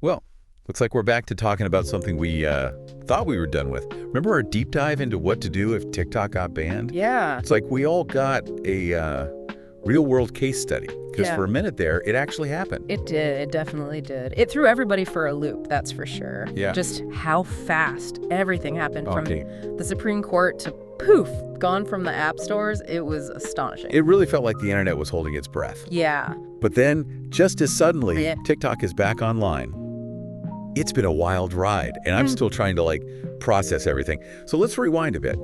Well, looks like we're back to talking about something we thought we were done with. Remember our deep dive into what to do if TikTok got banned? Yeah. It's like we all got a real-world case study. Because Yeah. for a minute there, it actually happened. It did. It definitely did. It threw everybody for a loop, that's for sure. Yeah. Just how fast everything happened Okay. from the Supreme Court to poof, gone from the app stores. It was astonishing. It really felt like the internet was holding its breath. Yeah. But then, just as suddenly, Yeah. TikTok is back online. It's been a wild ride, and I'm still trying to, process everything. So let's rewind a bit.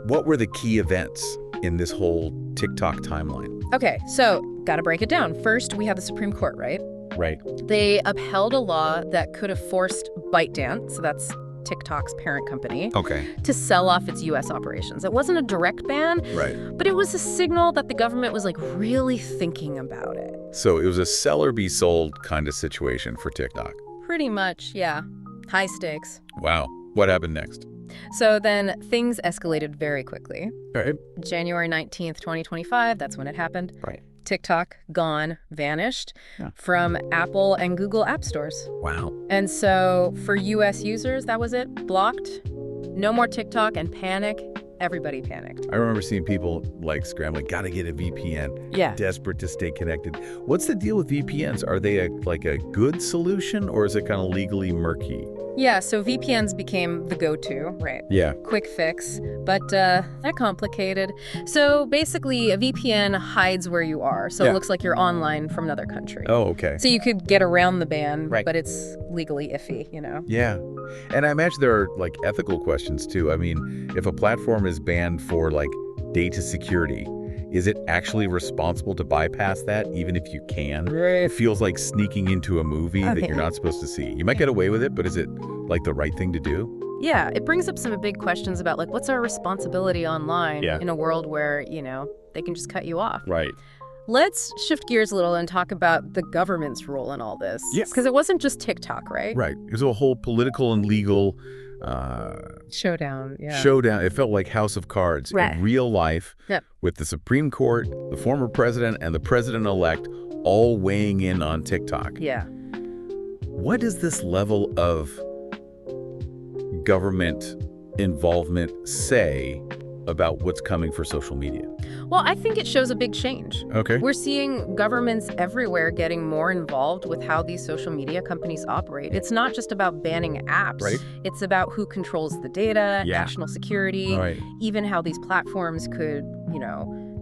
What were the key events in this whole TikTok timeline? Okay, so gotta break it down. First, we have the Supreme Court, right? Right. They upheld a law that could have forced ByteDance, so that's TikTok's parent company, Okay. to sell off its U.S. operations. It wasn't a direct ban, Right. but it was a signal that the government was really thinking about it. So it was a sell or be sold kind of situation for TikTok. Pretty much, yeah. High stakes. Wow. What happened next? So then things escalated very quickly. All right. January 19th, 2025, that's when it happened. Right. TikTok gone, vanished Yeah. from Apple and Google app stores. Wow. And so for US users, that was it. Blocked. No more TikTok and panic. Everybody panicked. I remember seeing people scrambling, gotta get a VPN, Yeah. desperate to stay connected. What's the deal with VPNs? Are they a good solution, or is it kind of legally murky? Yeah, so VPNs became the go-to, right? Yeah. Quick fix, but they're complicated. So basically, a VPN hides where you are, so Yeah. it looks like you're online from another country. Oh, okay. So you could get around the ban, Right. but it's legally iffy, Yeah. And I imagine there are ethical questions too. I mean, if a platform is banned for data security, is it actually responsible to bypass that even if you can? It feels like sneaking into a movie that you're not supposed to see. You might get away with it, but is it the right thing to do? Yeah, it brings up some big questions about what's our responsibility online Yeah. in a world where, they can just cut you off. Right. Let's shift gears a little and talk about the government's role in all this. Yes. Because it wasn't just TikTok, right? Right. It was a whole political and legal Showdown, yeah. showdown. It felt like House of Cards Right. in real life, Yep. with the Supreme Court, the former president, and the president-elect all weighing in on TikTok. Yeah. What does this level of government involvement say about what's coming for social media? Well, I think it shows a big change. Okay. We're seeing governments everywhere getting more involved with how these social media companies operate. It's not just about banning apps. Right. It's about who controls the data, Yeah. national security, Right. even how these platforms could,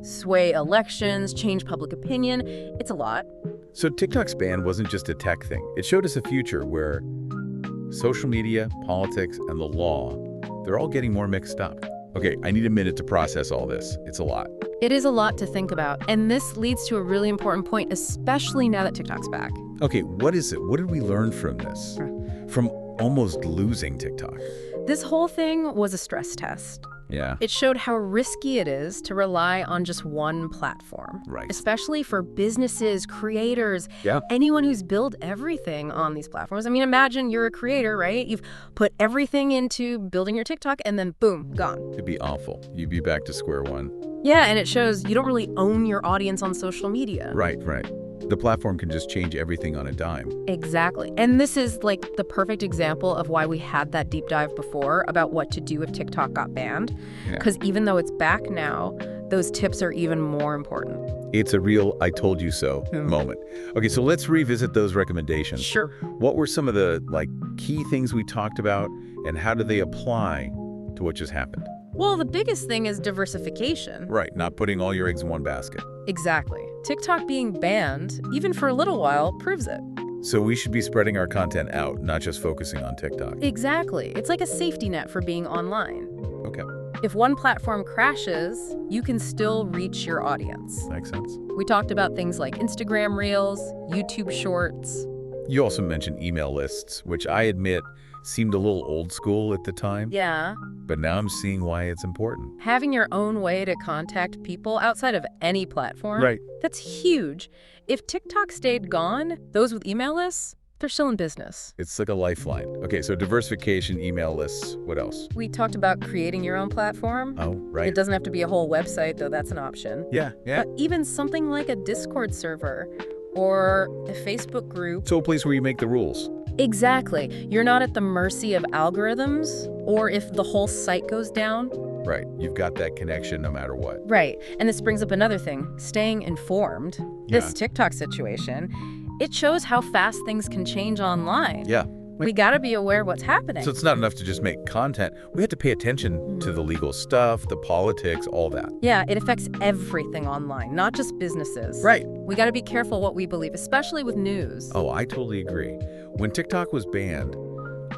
sway elections, change public opinion. It's a lot. So TikTok's ban wasn't just a tech thing. It showed us a future where social media, politics, and the law, they're all getting more mixed up. Okay, I need a minute to process all this. It's a lot. It is a lot to think about. And this leads to a really important point, especially now that TikTok's back. Okay, what is it? What did we learn from this? From almost losing TikTok? This whole thing was a stress test. Yeah. It showed how risky it is to rely on just one platform. Right. Especially for businesses, creators, Yeah. anyone who's built everything on these platforms. I mean, imagine you're a creator, right? You've put everything into building your TikTok and then boom, gone. It'd be awful. You'd be back to square one. Yeah, and it shows you don't really own your audience on social media. Right, right. The platform can just change everything on a dime. Exactly. And this is the perfect example of why we had that deep dive before about what to do if TikTok got banned. Yeah. Because even though it's back now, those tips are even more important. It's a real I told you so moment. Okay, so let's revisit those recommendations. Sure. What were some of the key things we talked about, and how do they apply to what just happened? Well, the biggest thing is diversification. Right, not putting all your eggs in one basket. Exactly. TikTok being banned, even for a little while, proves it. So we should be spreading our content out, not just focusing on TikTok. Exactly. It's like a safety net for being online. Okay, If one platform crashes, you can still reach your audience. makes sense. We talked about things like Instagram Reels, YouTube Shorts. You also mentioned email lists, which I admit seemed a little old school at the time, Yeah. but now I'm seeing why it's important. Having your own way to contact people outside of any platform. Right. That's huge. If TikTok stayed gone, those with email lists, they're still in business. It's like a lifeline. Okay, so diversification, email lists, what else? We talked about creating your own platform. Oh, right. It doesn't have to be a whole website, though that's an option. Yeah, yeah. But even something like a Discord server or a Facebook group. So a place where you make the rules. Exactly. You're not at the mercy of algorithms or if the whole site goes down. Right. You've got that connection no matter what. Right. And this brings up another thing, staying informed. Yeah. This TikTok situation, it shows how fast things can change online. Yeah. We got to be aware of what's happening. So it's not enough to just make content. We have to pay attention to the legal stuff, the politics, all that. Yeah, it affects everything online, not just businesses. Right. We got to be careful what we believe, especially with news. Oh, I totally agree. When TikTok was banned,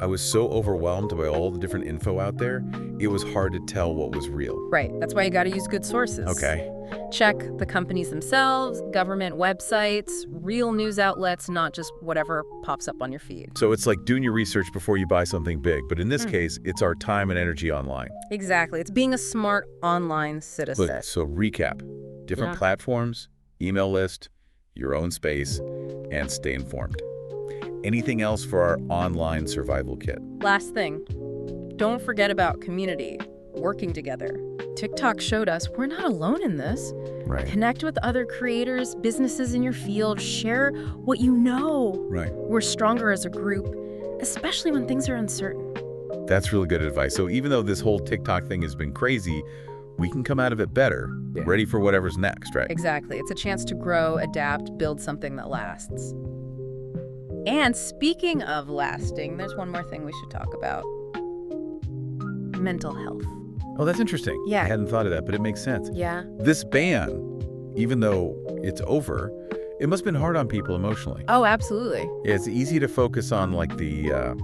I was so overwhelmed by all the different info out there, it was hard to tell what was real. Right. That's why you got to use good sources. Okay. Check the companies themselves, government websites, real news outlets, not just whatever pops up on your feed. So it's like doing your research before you buy something big. But in this case, it's our time and energy online. Exactly. It's being a smart online citizen. Look, so recap. Different platforms, email list, your own space, and stay informed. Anything else for our online survival kit? Last thing, don't forget about community, working together. TikTok showed us we're not alone in this. Right. Connect with other creators, businesses in your field, share what you know. Right. We're stronger as a group, especially when things are uncertain. That's really good advice. So even though this whole TikTok thing has been crazy, we can come out of it better, ready for whatever's next, right? Exactly. It's a chance to grow, adapt, build something that lasts. And speaking of lasting, there's one more thing we should talk about. Mental health. Oh, that's interesting. Yeah. I hadn't thought of that, but it makes sense. Yeah. This ban, even though it's over, it must have been hard on people emotionally. Oh, absolutely. Yeah, it's easy to focus on like the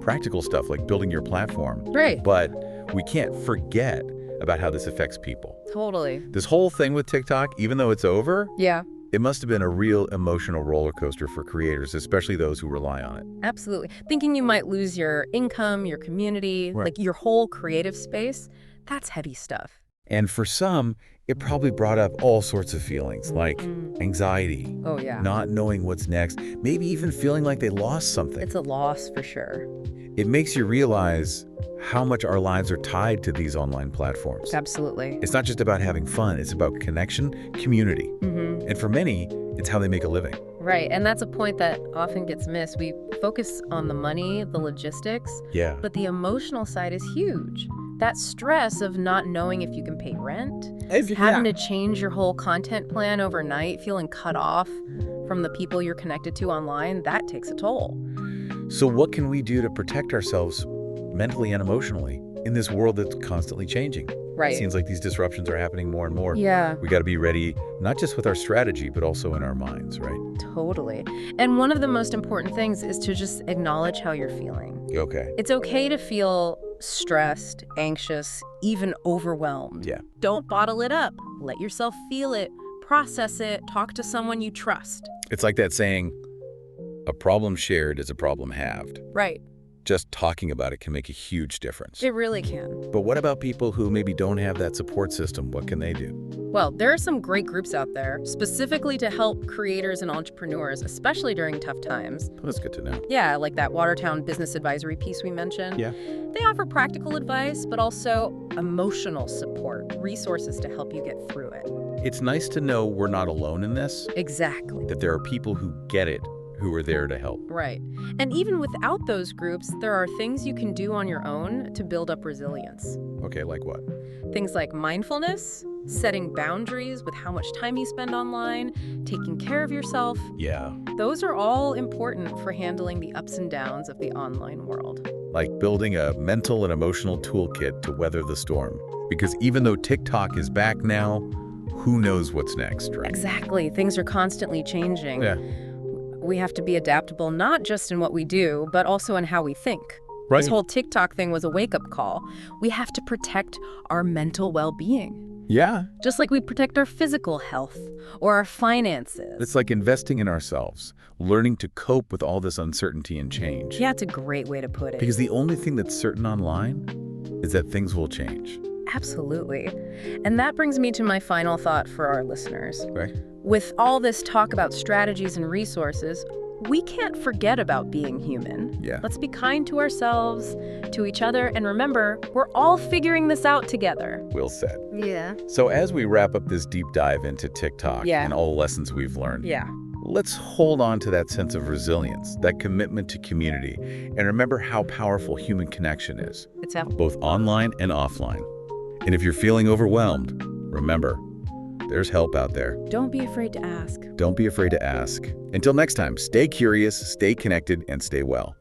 practical stuff, like building your platform. Right. But we can't forget about how this affects people. Totally. This whole thing with TikTok, even though it's over, Yeah. it must have been a real emotional roller coaster for creators, especially those who rely on it. Absolutely. Thinking you might lose your income, your community, Right. like your whole creative space, that's heavy stuff. And for some, it probably brought up all sorts of feelings like anxiety, Oh, yeah. not knowing what's next, maybe even feeling like they lost something. It's a loss for sure. It makes you realize how much our lives are tied to these online platforms. Absolutely. It's not just about having fun, it's about connection, community. And for many, it's how they make a living. Right. And that's a point that often gets missed. We focus on the money, the logistics, Yeah. but the emotional side is huge. That stress of not knowing if you can pay rent, having to change your whole content plan overnight, feeling cut off from the people you're connected to online, that takes a toll. So what can we do to protect ourselves mentally and emotionally in this world that's constantly changing? Right. It seems like these disruptions are happening more and more. Yeah. We got to be ready, not just with our strategy, but also in our minds, right? Totally. And one of the most important things is to just acknowledge how you're feeling. Okay. It's okay to feel stressed, anxious, even overwhelmed. Yeah. Don't bottle it up. Let yourself feel it, process it, talk to someone you trust. It's like that saying, a problem shared is a problem halved. Right. Just talking about it can make a huge difference. It really can. But what about people who maybe don't have that support system? What can they do? Well, there are some great groups out there specifically to help creators and entrepreneurs, especially during tough times. Well, that's good to know. Yeah, like that Watertown business advisory piece we mentioned. Yeah. They offer practical advice, but also emotional support, resources to help you get through it. It's nice to know we're not alone in this, Exactly. that there are people who get it, who are there to help. Right. And even without those groups, there are things you can do on your own to build up resilience. Okay, like what? Things like mindfulness, setting boundaries with how much time you spend online, taking care of yourself. Yeah. Those are all important for handling the ups and downs of the online world. Like building a mental and emotional toolkit to weather the storm. Because even though TikTok is back now, who knows what's next, right? Exactly. Things are constantly changing. Yeah. We have to be adaptable, not just in what we do, but also in how we think. Right. This whole TikTok thing was a wake-up call. We have to protect our mental well-being, Yeah. just like we protect our physical health or our finances. It's like investing in ourselves, learning to cope with all this uncertainty and change. Yeah, it's a great way to put it. Because the only thing that's certain online is that things will change. Absolutely. And that brings me to my final thought for our listeners. Right? With all this talk about strategies and resources, we can't forget about being human. Yeah. Let's be kind to ourselves, to each other, and remember, we're all figuring this out together. Well said. Yeah. So as we wrap up this deep dive into TikTok Yeah. and all the lessons we've learned, Yeah. let's hold on to that sense of resilience, that commitment to community, and remember how powerful human connection is, both online and offline. And if you're feeling overwhelmed, remember, there's help out there. Don't be afraid to ask. Don't be afraid to ask. Until next time, stay curious, stay connected, and stay well.